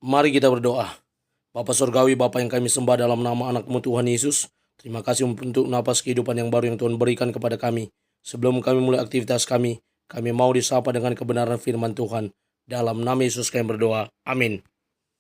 Mari kita berdoa. Bapa Surgawi, Bapa yang kami sembah dalam nama anak-Mu Tuhan Yesus, terima kasih untuk napas kehidupan yang baru yang Tuhan berikan kepada kami. Sebelum kami mulai aktivitas kami mau disapa dengan kebenaran firman Tuhan. Dalam nama Yesus kami berdoa. Amin.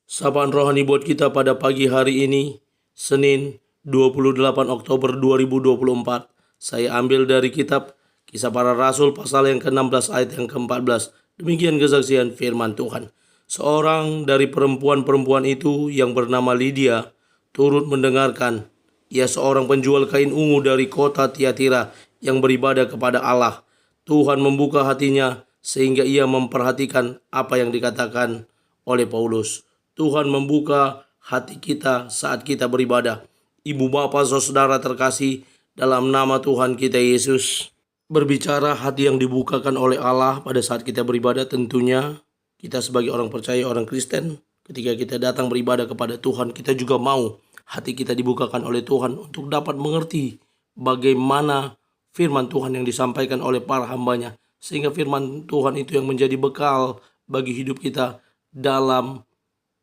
Sapaan rohani buat kita pada pagi hari ini, Senin 28 Oktober 2024. Saya ambil dari kitab Kisah Para Rasul pasal yang ke-16 ayat yang ke-14. Demikian kesaksian firman Tuhan. Seorang dari perempuan-perempuan itu yang bernama Lydia turut mendengarkan. Ia seorang penjual kain ungu dari kota Tiatira yang beribadah kepada Allah. Tuhan membuka hatinya sehingga ia memperhatikan apa yang dikatakan oleh Paulus. Tuhan membuka hati kita saat kita beribadah. Ibu bapa saudara terkasih, dalam nama Tuhan kita Yesus, berbicara hati yang dibukakan oleh Allah pada saat kita beribadah. Tentunya kita sebagai orang percaya, orang Kristen, ketika kita datang beribadah kepada Tuhan, kita juga mau hati kita dibukakan oleh Tuhan untuk dapat mengerti bagaimana firman Tuhan yang disampaikan oleh para hambanya. Sehingga firman Tuhan itu yang menjadi bekal bagi hidup kita dalam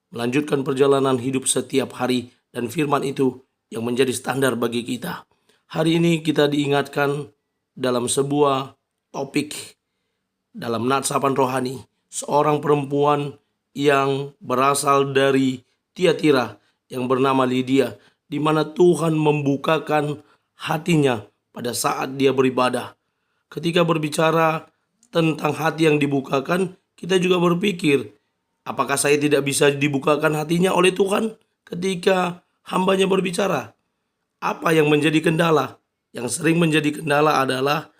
melanjutkan perjalanan hidup setiap hari. Dan firman itu yang menjadi standar bagi kita. Hari ini kita diingatkan dalam sebuah topik dalam natsapan rohani. Seorang perempuan yang berasal dari Tiatira yang bernama Lydia, di mana Tuhan membukakan hatinya pada saat dia beribadah. Ketika berbicara tentang hati yang dibukakan, kita juga berpikir, apakah saya tidak bisa dibukakan hatinya oleh Tuhan ketika hambanya berbicara? Apa yang menjadi kendala? Yang sering menjadi kendala adalah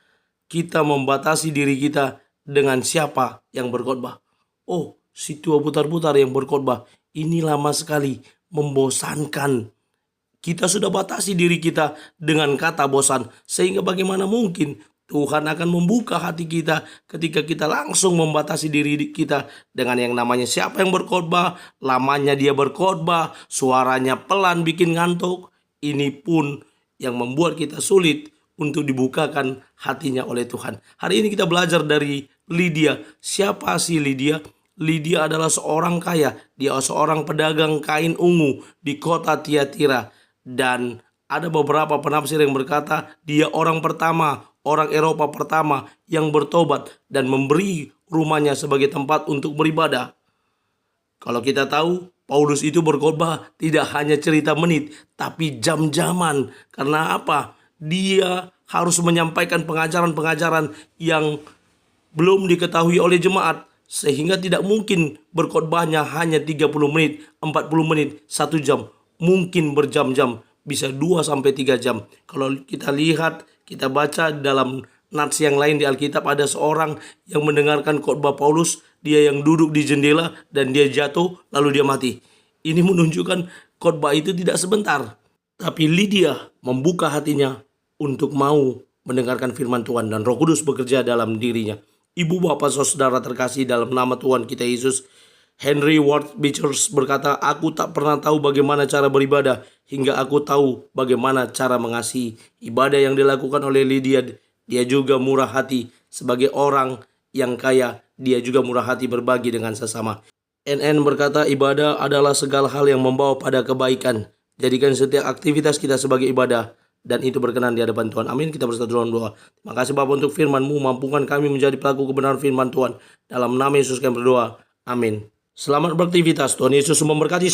kita membatasi diri kita dengan siapa yang berkhotbah. Oh, si tua putar-putar yang berkhotbah. Ini lama sekali, membosankan. Kita sudah batasi diri kita dengan kata bosan. Sehingga bagaimana mungkin Tuhan akan membuka hati kita ketika kita langsung membatasi diri kita dengan yang namanya siapa yang berkhotbah, lamanya dia berkhotbah, suaranya pelan bikin ngantuk. Ini pun yang membuat kita sulit untuk dibukakan hatinya oleh Tuhan. Hari ini kita belajar dari Lydia. Siapa sih Lydia? Lydia adalah seorang kaya. Dia seorang pedagang kain ungu di kota Tiatira. Dan ada beberapa penafsir yang berkata dia orang pertama, orang Eropa pertama yang bertobat dan memberi rumahnya sebagai tempat untuk beribadah. Kalau kita tahu, Paulus itu berkhotbah tidak hanya cerita menit, tapi jam-jaman. Karena apa? Dia harus menyampaikan pengajaran-pengajaran yang belum diketahui oleh jemaat. Sehingga tidak mungkin berkhotbahnya hanya 30 menit, 40 menit, 1 jam. Mungkin berjam-jam, bisa 2-3 jam. Kalau kita lihat, kita baca dalam nats yang lain di Alkitab, ada seorang yang mendengarkan khotbah Paulus. Dia yang duduk di jendela dan dia jatuh lalu dia mati. Ini menunjukkan khotbah itu tidak sebentar. Tapi Lydia membuka hatinya untuk mau mendengarkan firman Tuhan dan Roh Kudus bekerja dalam dirinya. Ibu bapak saudara terkasih, dalam nama Tuhan kita Yesus, Henry Ward Beecher berkata, aku tak pernah tahu bagaimana cara beribadah hingga aku tahu bagaimana cara mengasihi. Ibadah yang dilakukan oleh Lydia, dia juga murah hati. Sebagai orang yang kaya, dia juga murah hati berbagi dengan sesama. NN berkata, ibadah adalah segala hal yang membawa pada kebaikan. Jadikan setiap aktivitas kita sebagai ibadah, dan itu berkenan di hadapan Tuhan. Amin. Kita bersatu dalam doa. Terima kasih Bapa untuk firman-Mu. Mampukan kami menjadi pelaku kebenaran firman Tuhan. Dalam nama Yesus kami berdoa. Amin. Selamat beraktivitas. Tuhan Yesus memberkati.